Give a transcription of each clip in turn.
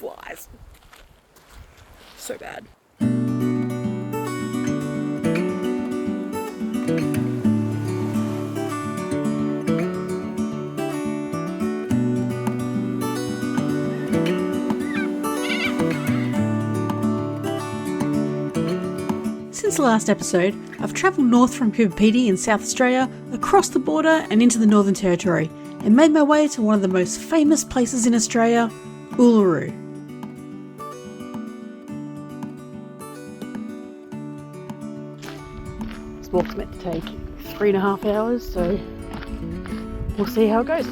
flies. So bad. Since the last episode, I've travelled north from Pipapiti in South Australia, across the border and into the Northern Territory, and made my way to one of the most famous places in Australia, Uluru. This walk's meant to take 3.5 hours, so we'll see how it goes.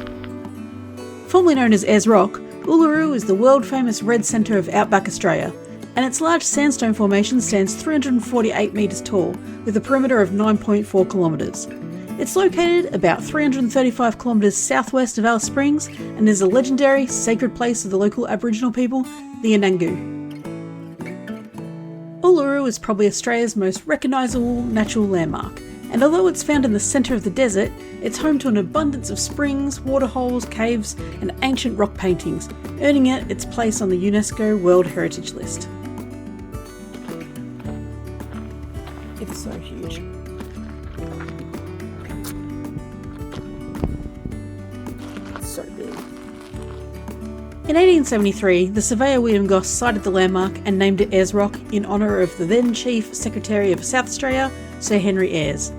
Formerly known as Ayers Rock, Uluru is the world-famous red centre of outback Australia, and its large sandstone formation stands 348 metres tall, with a perimeter of 9.4 kilometres. It's located about 335 kilometres southwest of Alice Springs, and is a legendary, sacred place of the local Aboriginal people, the Anangu. Uluru is probably Australia's most recognisable natural landmark, and although it's found in the centre of the desert, it's home to an abundance of springs, waterholes, caves, and ancient rock paintings, earning it its place on the UNESCO World Heritage List. It's so huge. It's so big. In 1873, the surveyor William Goss sighted the landmark and named it Ayers Rock in honour of the then Chief Secretary of South Australia, Sir Henry Ayers.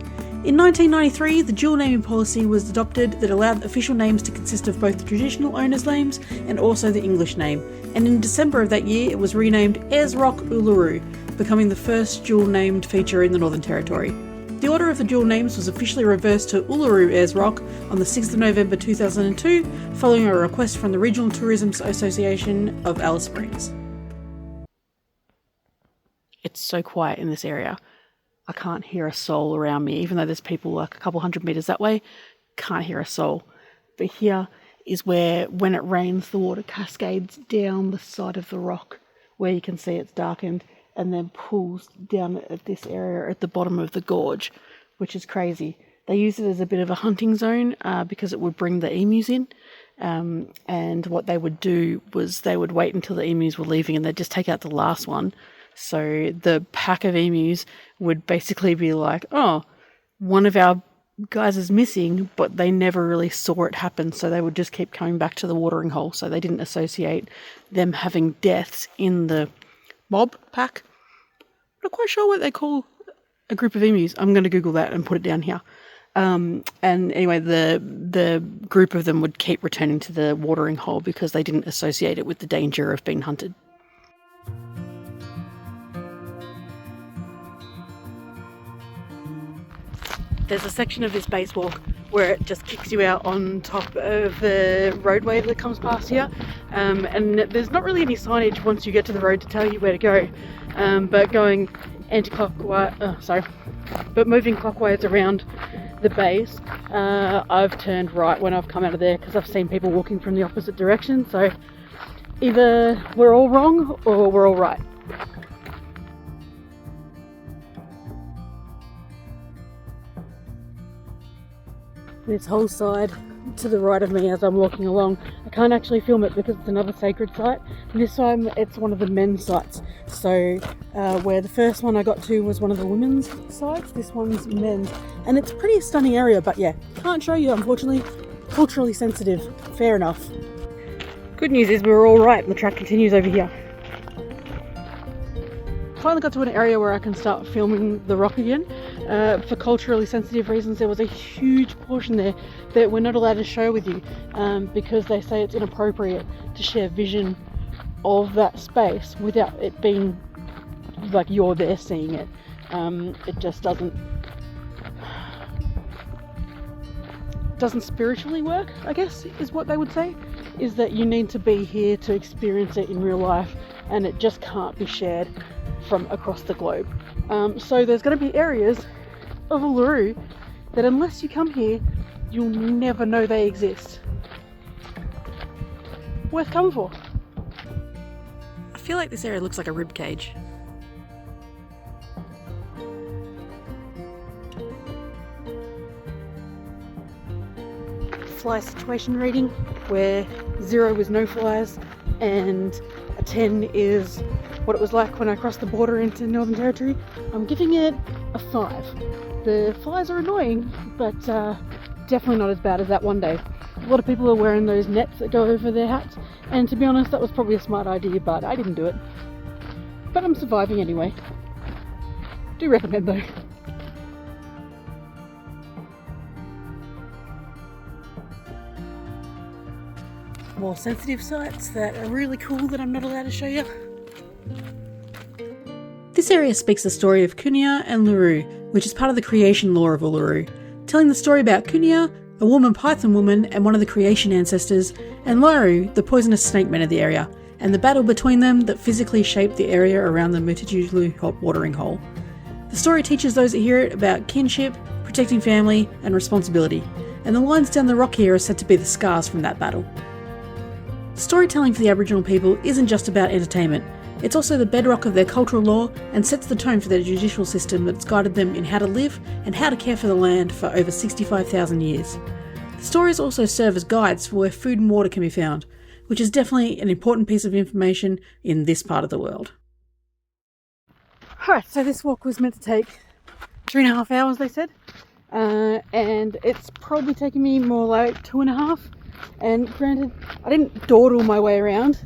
In 1993, the dual naming policy was adopted that allowed official names to consist of both the traditional owners' names and also the English name, and in December of that year it was renamed Ayers Rock Uluru, becoming the first dual-named feature in the Northern Territory. The order of the dual names was officially reversed to Uluru Ayers Rock on the 6th of November 2002, following a request from the Regional Tourism Association of Alice Springs. It's so quiet in this area. I can't hear a soul around me, even though there's people like a couple hundred metres that way, can't hear a soul. But here is where, when it rains, the water cascades down the side of the rock, where you can see it's darkened, and then pulls down at this area at the bottom of the gorge, which is crazy. They use it as a bit of a hunting zone because it would bring the emus in. And what they would do was they would wait until the emus were leaving and they'd just take out the last one. So the pack of emus would basically be like, oh, one of our guys is missing, but they never really saw it happen. So they would just keep coming back to the watering hole. So they didn't associate them having deaths in the mob pack. I'm not quite sure what they call a group of emus. I'm going to Google that and put it down here. And anyway, the group of them would keep returning to the watering hole because they didn't associate it with the danger of being hunted. There's a section of this spacewalk where it just kicks you out on top of the roadway that comes past here, and there's not really any signage once you get to the road to tell you where to go, but going but moving clockwise around the base, I've turned right when I've come out of there because I've seen people walking from the opposite direction, so either we're all wrong or we're all right. This whole side to the right of me as I'm walking along, I can't actually film it because it's another sacred site. This time it's one of the men's sites. So where the first one I got to was one of the women's sites, this one's men's. And it's a pretty stunning area, but yeah, can't show you unfortunately. Culturally sensitive, fair enough. Good news is we're all right and the track continues over here. Finally got to an area where I can start filming the rock again. For culturally sensitive reasons, there was a huge portion there that we're not allowed to show with you because they say it's inappropriate to share vision of that space without it being like you're there seeing it. It just doesn't spiritually work, I guess, is what they would say, is that you need to be here to experience it in real life and it just can't be shared from across the globe. So there's going to be areas of Uluru that unless you come here, you'll never know they exist. Worth coming for. I feel like this area looks like a rib cage. Fly situation reading where 0 was no flies and a 10 is what it was like when I crossed the border into Northern Territory, I'm giving it a 5. The flies are annoying, but definitely not as bad as that one day. A lot of people are wearing those nets that go over their hats, and to be honest, that was probably a smart idea, but I didn't do it. But I'm surviving anyway. Do recommend though. More sensitive sites that are really cool that I'm not allowed to show you. This area speaks the story of Kunia and Uluru, which is part of the creation lore of Uluru, telling the story about Kunia, a woman python woman and one of the creation ancestors, and Laru, the poisonous snake men of the area, and the battle between them that physically shaped the area around the Mutijulu hot watering hole. The story teaches those that hear it about kinship, protecting family, and responsibility, and the lines down the rock here are said to be the scars from that battle. Storytelling for the Aboriginal people isn't just about entertainment, it's also the bedrock of their cultural law and sets the tone for their judicial system that's guided them in how to live and how to care for the land for over 65,000 years. The stories also serve as guides for where food and water can be found, which is definitely an important piece of information in this part of the world. Alright, so this walk was meant to take 3.5 hours, they said, and it's probably taken me more like 2.5. And granted, I didn't dawdle my way around,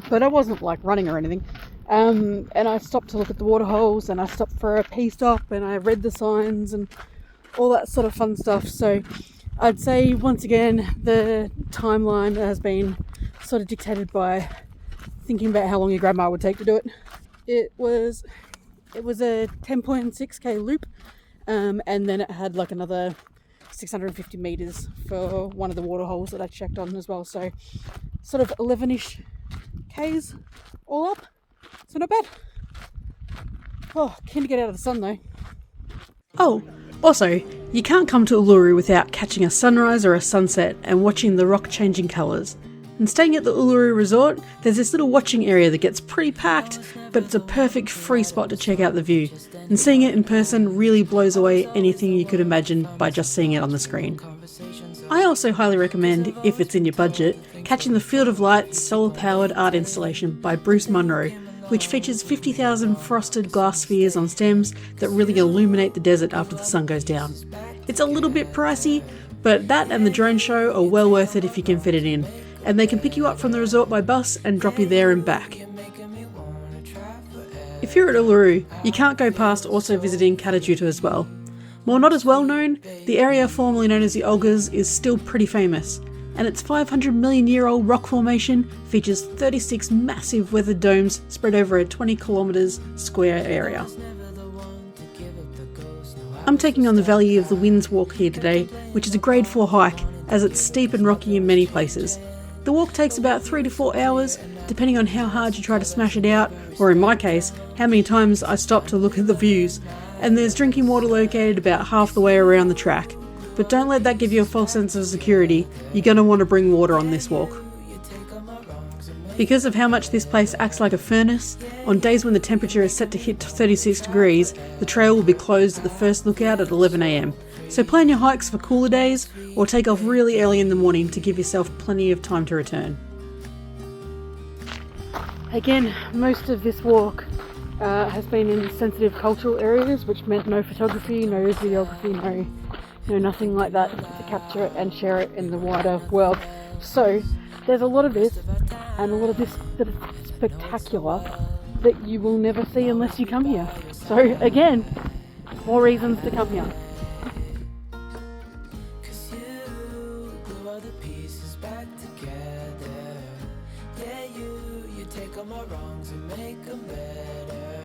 but I wasn't like running or anything. And I stopped to look at the water holes, and I stopped for a pee stop, and I read the signs and all that sort of fun stuff. So I'd say once again the timeline has been sort of dictated by thinking about how long your grandma would take to do it. It was a 10.6k loop, and then it had like another 650 meters for one of the water holes that I checked on as well. So sort of 11ish k's all up. So not bad. Oh, keen to get out of the sun though. Oh, also, you can't come to Uluru without catching a sunrise or a sunset and watching the rock changing colours. And staying at the Uluru Resort, there's this little watching area that gets pretty packed, but it's a perfect free spot to check out the view. And seeing it in person really blows away anything you could imagine by just seeing it on the screen. I also highly recommend, if it's in your budget, catching the Field of Light solar-powered art installation by Bruce Munroe, which features 50,000 frosted glass spheres on stems that really illuminate the desert after the sun goes down. It's a little bit pricey, but that and the drone show are well worth it if you can fit it in. And they can pick you up from the resort by bus and drop you there and back. If you're at Uluru, you can't go past also visiting Kata Tjuta as well. While not as well known, the area formerly known as the Olgas is still pretty famous, and its 500 million year old rock formation features 36 massive weathered domes spread over a 20 kilometres square area. I'm taking on the Valley of the Winds walk here today, which is a grade 4 hike as it's steep and rocky in many places. The walk takes about 3 to 4 hours, depending on how hard you try to smash it out, or in my case, how many times I stop to look at the views. And there's drinking water located about half the way around the track. But don't let that give you a false sense of security, you're going to want to bring water on this walk. Because of how much this place acts like a furnace, on days when the temperature is set to hit 36 degrees, the trail will be closed at the first lookout at 11 AM. So plan your hikes for cooler days, or take off really early in the morning to give yourself plenty of time to return. Again, most of this walk has been in sensitive cultural areas, which meant no photography, no videography, no nothing like that to capture it and share it in the wider world. So there's a lot of this, and a lot of this that is spectacular that you will never see unless you come here. So again, more reasons to come here. Take all my wrongs and make them better.